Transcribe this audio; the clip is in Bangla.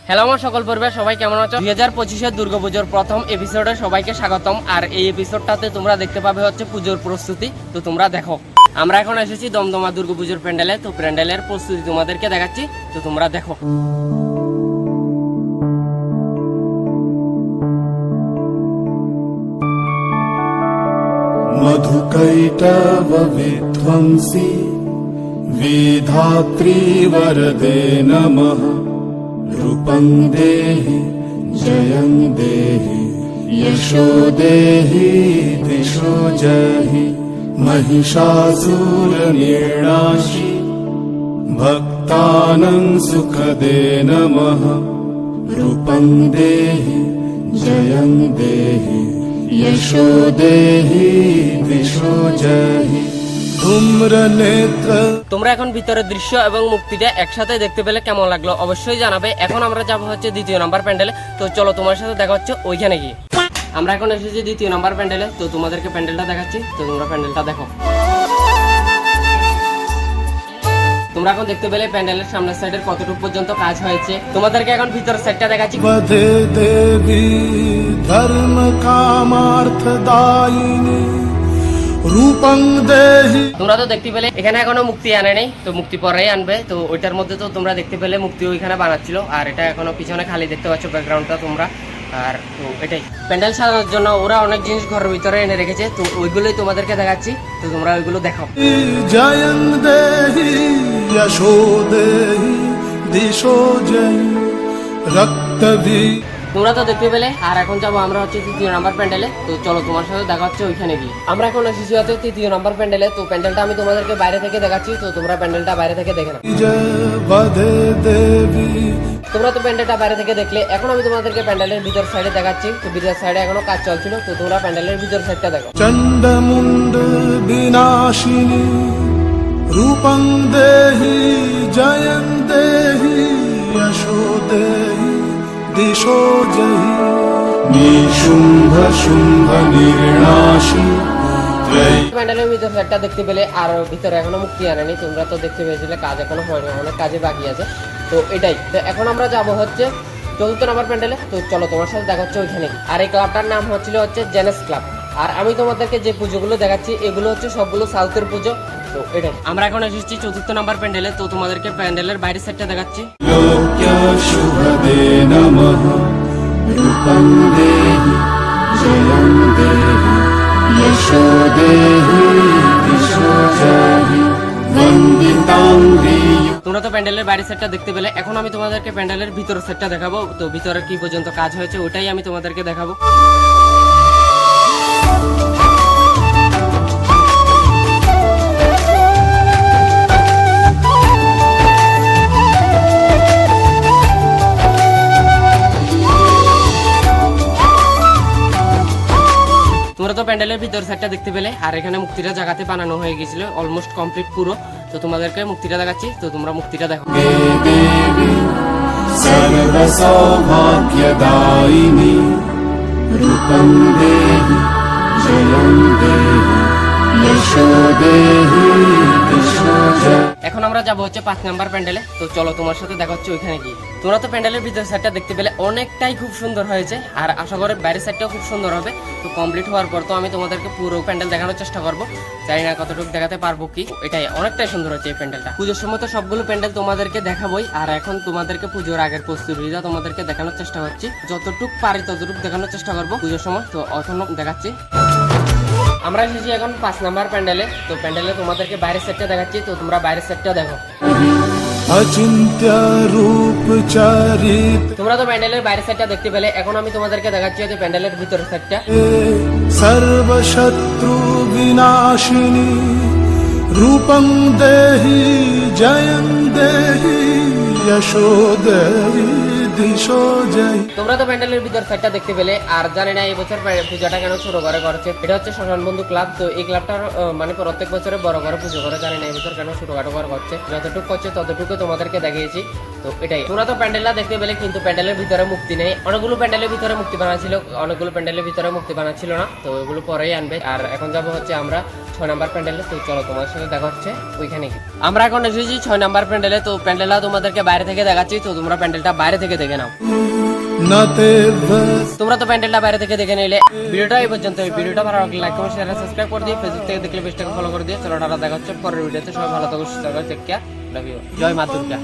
হ্যালো আমার সকল পরিবার, সবাই কেমন আছো? 2025-এর দুর্গাপুজোর প্রথম এপিসোডে সবাইকে স্বাগতম। আর এই এপিসোডটাতে তোমরা দেখতে পাবে হচ্ছে পুজোর প্রস্তুতি। তো তোমরা দেখো, আমরা এখন এসেছি দমদমা দুর্গাপুজোর প্যান্ডেলে। তো প্যান্ডেলের প্রস্তুতি তোমাদেরকে দেখাচ্ছি, তো তোমরা দেখো। मधुकैटव विध्वंसी विधात्री वरदे नमः। रूपं देहि जयं देहि यशो देहि दिशो जहि। महिषासुरनिर्णाशि भक्तानां सुखदे नमः। रूपं देहि जयं देहि यशो देहि दिशो जहि। তোমরা এখন ভিতরের দৃশ্য এবং মুক্তিটা একসাথে দেখতে পেলে কেমন লাগলো অবশ্যই জানাবে। এখন আমরা যাবো হচ্ছে দ্বিতীয় নাম্বার প্যান্ডেলে। তো চলো তোমার সাথে দেখা হচ্ছে ওইখানে গিয়ে। আমরা এখন এসেছি দ্বিতীয় নাম্বার প্যান্ডেলে। তো তোমাদেরকে প্যান্ডেলটা দেখাচ্ছি, তো তোমরা প্যান্ডেলটা দেখো। তোমরা এখন দেখতে পেলে প্যান্ডেলের সামনের সাইডের কতটুকু পর্যন্ত কাজ হয়েছে। তোমাদেরকে এখন ভিতরের সাইডটা দেখাচ্ছি। वदे देवी धर्म कामार्थदायिनी रूपं देहि। তোমরা তো দেখতে পেলে এখানে এখনো মুক্তি আনে নেই, তো মুক্তি পরেই আনবে। তো ওইটার মধ্যে তো তোমরা দেখতে পেলে মুক্তি ওইখানে বানাচ্ছিল, আর এটা এখনো পিছনে খালি দেখতে পাচ্ছ ব্যাকগ্রাউন্ডটা তোমরা। আর তো এটাই প্যান্ডেল সাজানোর জন্য ওরা অনেক জিনিস ঘরের ভিতরে এনে রেখেছে, তো ওইগুলোই তোমাদেরকে দেখাচ্ছি। তো তোমরা ওইগুলো দেখো। जयं देहि यशो देहि दिशो जहि। रक्तभी তোমরা তো দেখতে পেলে। আর এখন যাবো আমরা হচ্ছে তৃতীয় নাম্বার প্যান্ডেলে। তো চলো তোমার সাথে দেখা হচ্ছে ওইখানে গিয়ে। আমরা এখন এসেছি হচ্ছে তৃতীয় নাম্বার প্যান্ডেলে। তো প্যান্ডেলটা আমি তোমাদেরকে বাইরে থেকে দেখাচ্ছি, তো তোমরা প্যান্ডেলটা বাইরে থেকে দেখে নাও। वदे देवी তোমরা তো প্যান্ডেলটা বাইরে থেকে দেখলে। এখন আমি তোমাদেরকে প্যান্ডেলের ভিতর সাইডে দেখাচ্ছি। তো ভিতর সাইডে এখনো কাজ চলছিল, তো তোমরা প্যান্ডেলের ভিতর সাইডটা দেখো। चण्डमुण्ड विनाशिनी रूपं देहि जयं देहि यशो देहि दिशो जहि। निशुम्भ शुम्भ निर्णाशि প্যান্ডেলের ভিতর সাইডটা দেখতে পেলে। আর ভিতরে এখনো মুক্তি আনেনি, তোমরা তো দেখতে পেয়েছিলে কাজ এখনো হয়নি, অনেক কাজে বাকি আছে। তো এটাই। তো এখন আমরা যাব হচ্ছে চতুর্থ নাম্বার প্যান্ডেলে। তো চলো তোমার সাথে দেখা হচ্ছে ওইখানে। আর এই ক্লাবটার নাম হচ্ছিল হচ্ছে জেনেস ক্লাব। আর আমি তোমাদেরকে যে পুজোগুলো দেখাচ্ছি এগুলো হচ্ছে সবগুলো সাউথের পুজো। তো এটাই আমরা এখন এসেছি চতুর্থ নাম্বার প্যান্ডেলে। তো তোমাদেরকে প্যান্ডেলের বাইরের সাইডটা দেখাচ্ছি। लोक्य शुभदे नमः। रूपं देहि जयं देहि यशो देहि दिशो जहि। वन्दिताङ्घ्रि তোমরা তো প্যান্ডেলের বাইরের সেটটা দেখতে পেলে। এখন আমি তোমাদেরকে প্যান্ডেলের ভিতরের সেটটা দেখাবো। তো ভিতরে কি পর্যন্ত কাজ হয়েছে ওটাই আমি তোমাদেরকে দেখাবো। তোমরা তো প্যান্ডেলের ভিতর সাইডটা দেখতে পেলে। আর এখানে মুক্তিটা জায়গাতে বানানো হয়ে গেছিল, অলমোস্ট কমপ্লিট পুরো। তো তোমাদেরকে মুক্তিটা দেখাচ্ছি, তো তোমরা মুক্তিটা দেখো। देवी सर्वसौभाग्यदायिनी रूपं देहि जयं देहि यशो देहि दिशो जहि। এখন আমরা যাবো হচ্ছে 5 নাম্বার প্যান্ডেলে। তো চলো তোমার সাথে দেখা হচ্ছে ওইখানে গিয়ে। তোমরা তো প্যান্ডেলের ভিতর সাইডটা দেখতে পেলে, অনেকটাই খুব সুন্দর হয়েছে। আর আশা করি বাইরের সাইডটাও খুব সুন্দর হবে। তো কমপ্লিট হওয়ার পর তো আমি তোমাদেরকে পুরো প্যান্ডেল দেখানোর চেষ্টা করবো। জানি না কতটুকু দেখাতে পারবো কি। এটাই অনেকটাই সুন্দর হচ্ছে এই প্যান্ডেলটা। পুজোর সময় তো সবগুলো প্যান্ডেল তোমাদেরকে দেখাবোই। আর এখন তোমাদেরকে পুজোর আগের প্রস্তুতিটা তোমাদেরকে দেখানোর চেষ্টা করছি। যতটুকু পারি ততটুকু দেখানোর চেষ্টা করবো পুজোর সময়। তো এখন দেখাচ্ছি। আমরা এসেছি এখন 5 নাম্বার প্যান্ডেলে। তো প্যান্ডেলে তোমাদেরকে বাইরের সেটটা দেখাচ্ছি, তো তোমরা বাইরের সেটটা দেখো। अचिन्त्य रूप चरित তোমরা তো প্যান্ডেলের বাইরের সাইডটা দেখতে পেলে। এখন আমি তোমাদেরকে দেখাচ্ছি যে প্যান্ডেলের ভিতরের সাইডটা। सर्वशत्रु विनाशिनी रूपं देहि जयं देहि यशो देहि दिशो जहि। তোমরা তো প্যান্ডেলের ভিতর সাইডটা দেখতে পেলে। আর জানি না এই বছর পূজাটা কেন ছোট করে করছে। এটা হচ্ছে শ্মশান বন্ধু ক্লাব। তো এই ক্লাবটার মানে প্রত্যেক বছরে বড় করে পুজো করে, জানি না এই বছর কেন ছোটখাটো করে করছে। যতটুকু করছে ততটুকু তোমাদেরকে দেখিয়েছি। তো এটাই। তোমরা তো প্যান্ডেলটা দেখতে পেলে, কিন্তু প্যান্ডেলের ভিতরে মুক্তি নেই। অনেকগুলো প্যান্ডেলের ভিতরে মুক্তি বানাচ্ছিল, অনেকগুলো প্যান্ডেলের ভিতরে মুক্তি বানাচ্ছিল না। তো ওইগুলো পরেই আনবে। আর এখন যাবো হচ্ছে আমরা 6 নাম্বার প্যান্ডেলে। তো চলো তোমার সাথে দেখা হচ্ছে ওইখানে। আমরা এখন এসেছি 6 নাম্বার প্যান্ডেলে। তো প্যান্ডেলটা তোমাদেরকে বাইরে থেকে দেখাচ্ছি, তো তোমরা প্যান্ডেলটা বাইরে থেকে দেখো। দেখে নাও। न ते बस তোমরা তো প্যান্ডেলটা বাইরে থেকে দেখে নিলে। ভিডিওটা এই পর্যন্ত। ভিডিওটা ভালো লাগলে লাইক কমেন্ট শেয়ার সাবস্ক্রাইব করে দিয়ে, ফেসবুক থেকে দেখলে পেজটাকে ফলো করে দিয়ে। চলো টাটা, দেখা হচ্ছে পরের ভিডিওতে। সবাই ভালো থাকো, সুস্থ থাকো, টেক কেয়ার, লাভ ইউ, জয় মা দুর্গা।